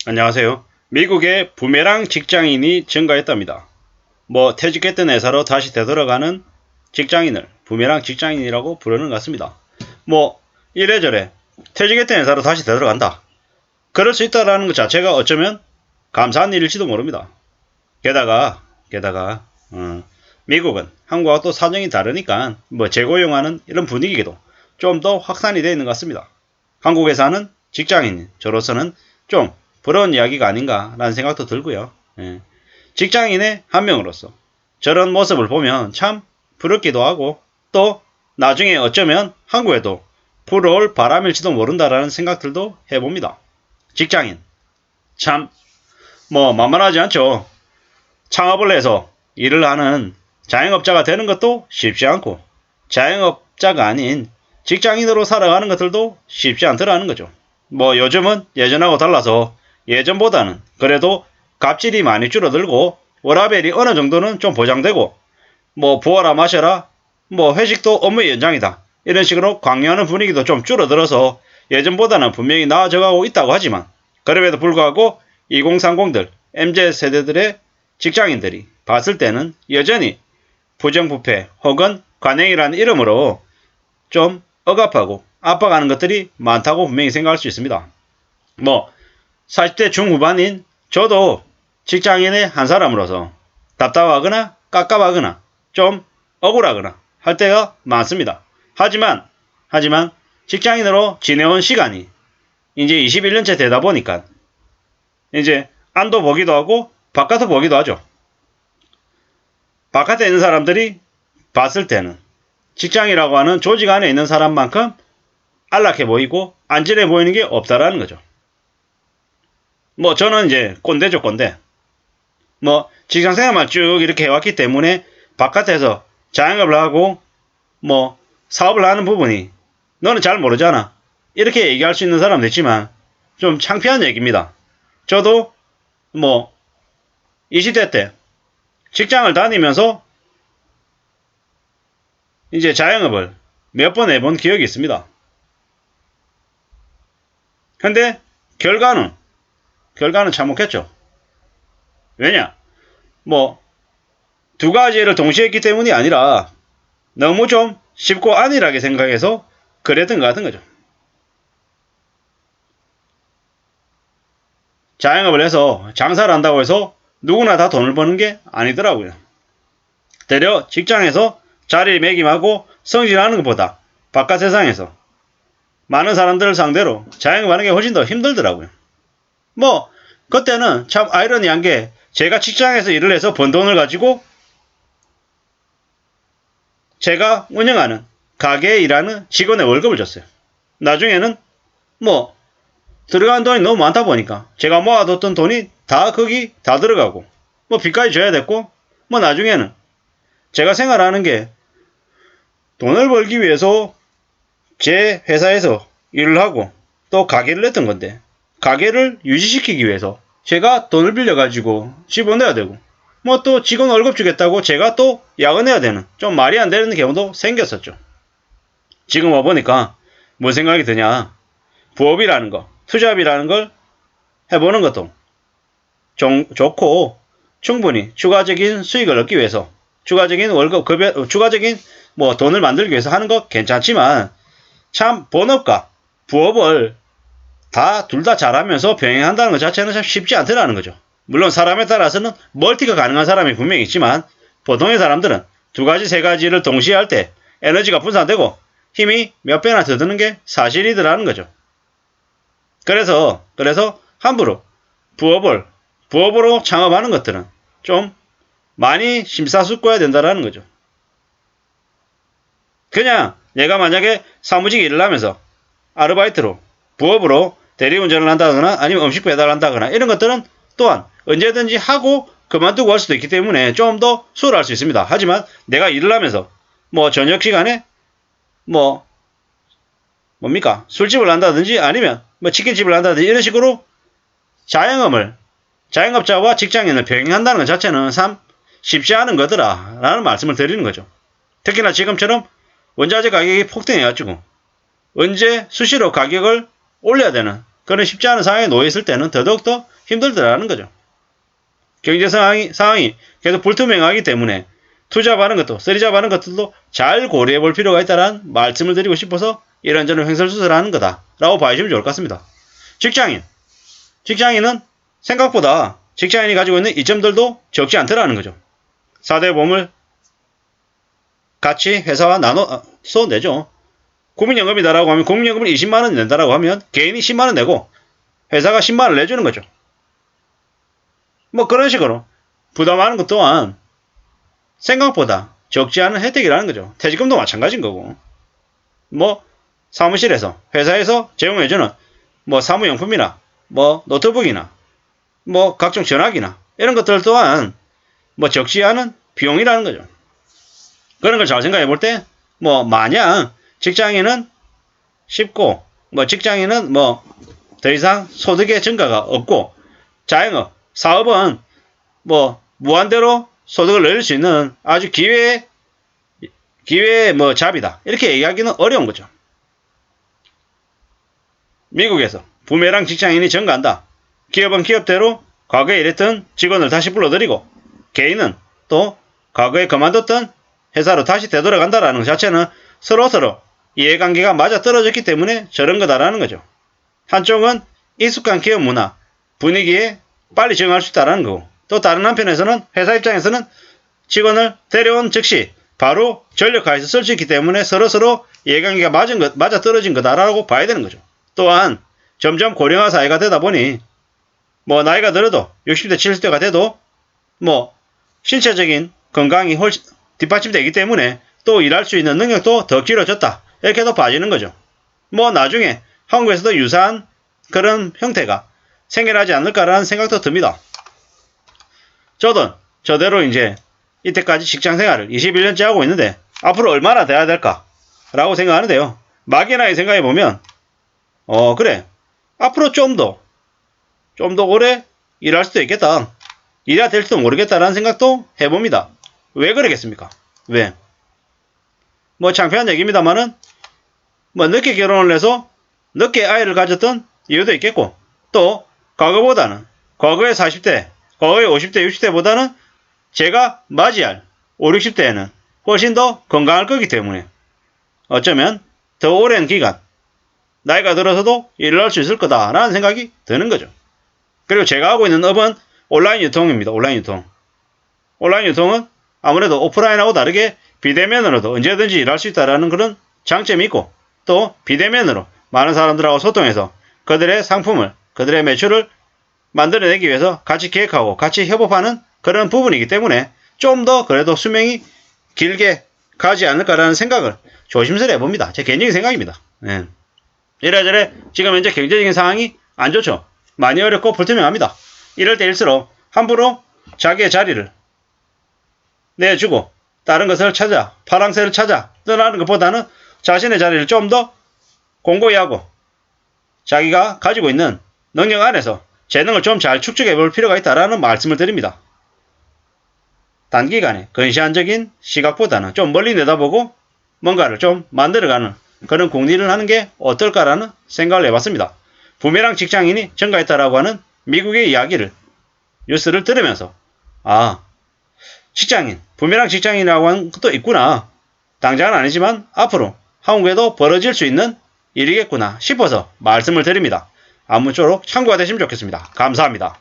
안녕하세요. 미국의 부메랑 직장인이 증가했답니다. 퇴직했던 회사로 다시 되돌아가는 직장인을 부메랑 직장인이라고 부르는 것 같습니다. 이래저래 퇴직했던 회사로 다시 되돌아간다. 그럴 수 있다라는 것 자체가 어쩌면 감사한 일일지도 모릅니다. 게다가 미국은 한국과 또 사정이 다르니까 재고용하는 이런 분위기도 좀 더 확산이 되어 있는 것 같습니다. 한국에 사는 직장인 저로서는 좀 부러운 이야기가 아닌가라는 생각도 들고요. 직장인의 한 명으로서 저런 모습을 보면 참 부럽기도 하고 또 나중에 어쩌면 한국에도 불어올 바람일지도 모른다라는 생각들도 해봅니다. 직장인 참 만만하지 않죠. 창업을 해서 일을 하는 자영업자가 되는 것도 쉽지 않고 자영업자가 아닌 직장인으로 살아가는 것들도 쉽지 않더라는 거죠. 요즘은 예전하고 달라서 예전보다는 그래도 갑질이 많이 줄어들고 워라밸이 어느 정도는 좀 보장되고 부어라 마셔라 회식도 업무의 연장이다 이런 식으로 강요하는 분위기도 좀 줄어들어서 예전보다는 분명히 나아져가고 있다고 하지만 그럼에도 불구하고 2030들 MZ세대들의 직장인들이 봤을 때는 여전히 부정부패 혹은 관행이라는 이름으로 좀 억압하고 압박하는 것들이 많다고 분명히 생각할 수 있습니다. 40대 중후반인 저도 직장인의 한 사람으로서 답답하거나 깝깝하거나 좀 억울하거나 할 때가 많습니다. 하지만 직장인으로 지내온 시간이 이제 21년째 되다 보니까 이제 안도 보기도 하고 바깥도 보기도 하죠. 바깥에 있는 사람들이 봤을 때는 직장이라고 하는 조직 안에 있는 사람만큼 안락해 보이고 안전해 보이는 게 없다라는 거죠. 저는 이제 꼰대죠, 꼰대. 직장생활만 쭉 이렇게 해왔기 때문에 바깥에서 자영업을 하고 사업을 하는 부분이 너는 잘 모르잖아 이렇게 얘기할 수 있는 사람도 있지만 좀 창피한 얘기입니다. 저도 20대 때 직장을 다니면서 이제 자영업을 몇 번 해본 기억이 있습니다. 근데 결과는 참혹했죠. 왜냐? 두 가지를 동시에 했기 때문이 아니라 너무 좀 쉽고 안일하게 생각해서 그랬던 것 같은 거죠. 자영업을 해서 장사를 한다고 해서 누구나 다 돈을 버는 게 아니더라고요. 되려 직장에서 자리를 매김하고 성실하는 것보다 바깥 세상에서 많은 사람들을 상대로 자영업하는 게 훨씬 더 힘들더라고요. 그때는 참 아이러니한 게 제가 직장에서 일을 해서 번 돈을 가지고 제가 운영하는 가게에 일하는 직원의 월급을 줬어요. 나중에는 들어간 돈이 너무 많다 보니까 제가 모아뒀던 돈이 다 거기 다 들어가고 빚까지 져야 됐고 나중에는 제가 생활하는 게 돈을 벌기 위해서 제 회사에서 일을 하고 또 가게를 냈던 건데 가게를 유지시키기 위해서 제가 돈을 빌려가지고 집어내야 되고 또 직원 월급 주겠다고 제가 또 야근해야 되는 좀 말이 안 되는 경우도 생겼었죠. 지금 와보니까 뭔 생각이 드냐. 부업이라는 거, 투잡이라는 걸 해보는 것도 좋고 충분히 추가적인 수익을 얻기 위해서 추가적인 월급, 급여, 추가적인 돈을 만들기 위해서 하는 거 괜찮지만 참 본업과 부업을 둘 다 잘하면서 병행한다는 것 자체는 참 쉽지 않더라는 거죠. 물론 사람에 따라서는 멀티가 가능한 사람이 분명히 있지만 보통의 사람들은 두 가지, 세 가지를 동시에 할 때 에너지가 분산되고 힘이 몇 배나 더 드는 게 사실이더라는 거죠. 그래서 함부로 부업으로 창업하는 것들은 좀 많이 심사숙고해야 된다는 거죠. 그냥 내가 만약에 사무직 일을 하면서 아르바이트로 부업으로 대리운전을 한다거나 아니면 음식 배달한다거나 이런 것들은 또한 언제든지 하고 그만두고 할 수도 있기 때문에 좀 더 수월할 수 있습니다. 하지만 내가 일을 하면서 저녁 시간에 술집을 한다든지 아니면 치킨집을 한다든지 이런 식으로 자영업자와 직장인을 병행한다는 것 자체는 참 쉽지 않은 거더라 라는 말씀을 드리는 거죠. 특히나 지금처럼 원자재 가격이 폭등해가지고 언제 수시로 가격을 올려야 되는 그런 쉽지 않은 상황에 놓여 있을 때는 더더욱더 힘들더라는 거죠. 경제 상황이 계속 불투명하기 때문에 투잡하는 것도 쓰리잡하는 것들도 잘 고려해 볼 필요가 있다는 말씀을 드리고 싶어서 이런저런 횡설수설하는 거다 라고 봐주시면 좋을 것 같습니다. 직장인은 생각보다 직장인이 가지고 있는 이점들도 적지 않더라는 거죠. 4대 보험을 같이 회사와 나눠서 내죠. 국민연금이다라고 하면 국민연금을 20만원 낸다라고 하면 개인이 10만원 내고 회사가 10만원을 내주는 거죠. 뭐 그런 식으로 부담하는 것 또한 생각보다 적지 않은 혜택이라는 거죠. 퇴직금도 마찬가지인 거고 뭐 사무실에서 회사에서 제공해주는 뭐 사무용품이나 뭐 노트북이나 뭐 각종 전화기나 이런 것들 또한 뭐 적지 않은 비용이라는 거죠. 그런 걸 잘 생각해 볼 때 뭐 마냥 직장인은 쉽고 뭐 직장인은 뭐 더 이상 소득의 증가가 없고 자영업, 사업은 뭐 무한대로 소득을 늘릴 수 있는 아주 기회의 뭐 잡이다. 이렇게 얘기하기는 어려운 거죠. 미국에서 부메랑 직장인이 증가한다. 기업은 기업대로 과거에 일했던 직원을 다시 불러들이고 개인은 또 과거에 그만뒀던 회사로 다시 되돌아간다라는 것 자체는 서로 이해관계가 맞아떨어졌기 때문에 저런 거다라는 거죠. 한쪽은 익숙한 기업 문화, 분위기에 빨리 적응할 수 있다는 거고 또 다른 한편에서는 회사 입장에서는 직원을 데려온 즉시 바로 전력화해서 쓸 수 있기 때문에 서로 이해관계가 맞아떨어진 거다라고 봐야 되는 거죠. 또한 점점 고령화 사회가 되다 보니 뭐 나이가 들어도 60대 70대가 돼도 뭐 신체적인 건강이 훨씬 뒷받침되기 때문에 또 일할 수 있는 능력도 더 길어졌다. 이렇게도 봐지는 거죠. 뭐 나중에 한국에서도 유사한 그런 형태가 생겨나지 않을까라는 생각도 듭니다. 저도 저대로 이제 이때까지 직장 생활을 21년째 하고 있는데 앞으로 얼마나 돼야 될까 라고 생각하는데요. 막연하게 생각해 보면 그래 앞으로 좀 더 오래 일할 수도 있겠다. 일해야 될지도 모르겠다라는 생각도 해봅니다. 왜 그러겠습니까? 왜? 뭐 창피한 얘기입니다만은 뭐 늦게 결혼을 해서 늦게 아이를 가졌던 이유도 있겠고 또 과거의 40대, 과거의 50대, 60대보다는 제가 맞이할 5, 60대에는 훨씬 더 건강할 거기 때문에 어쩌면 더 오랜 기간 나이가 들어서도 일을 할 수 있을 거다라는 생각이 드는 거죠. 그리고 제가 하고 있는 업은 온라인 유통입니다. 온라인 유통은 아무래도 오프라인하고 다르게 비대면으로도 언제든지 일할 수 있다는 그런 장점이 있고 또 비대면으로 많은 사람들하고 소통해서 그들의 상품을, 그들의 매출을 만들어내기 위해서 같이 기획하고 같이 협업하는 그런 부분이기 때문에 좀 더 그래도 수명이 길게 가지 않을까라는 생각을 조심스레 해봅니다. 제 개인적인 생각입니다. 네. 이래저래 지금 현재 경제적인 상황이 안 좋죠. 많이 어렵고 불투명합니다. 이럴 때일수록 함부로 자기의 자리를 내주고 다른 것을 찾아 파랑새를 찾아 떠나는 것보다는 자신의 자리를 좀 더 공고히 하고 자기가 가지고 있는 능력 안에서 재능을 좀 잘 축적해 볼 필요가 있다라는 말씀을 드립니다. 단기간에 근시안적인 시각보다는 좀 멀리 내다보고 뭔가를 좀 만들어가는 그런 공리를 하는 게 어떨까라는 생각을 해봤습니다. 부메랑 직장인이 증가했다라고 하는 미국의 이야기를 뉴스를 들으면서 부메랑 직장인이라고 하는 것도 있구나. 당장은 아니지만 앞으로 한국에도 벌어질 수 있는 일이겠구나 싶어서 말씀을 드립니다. 아무쪼록 참고가 되시면 좋겠습니다. 감사합니다.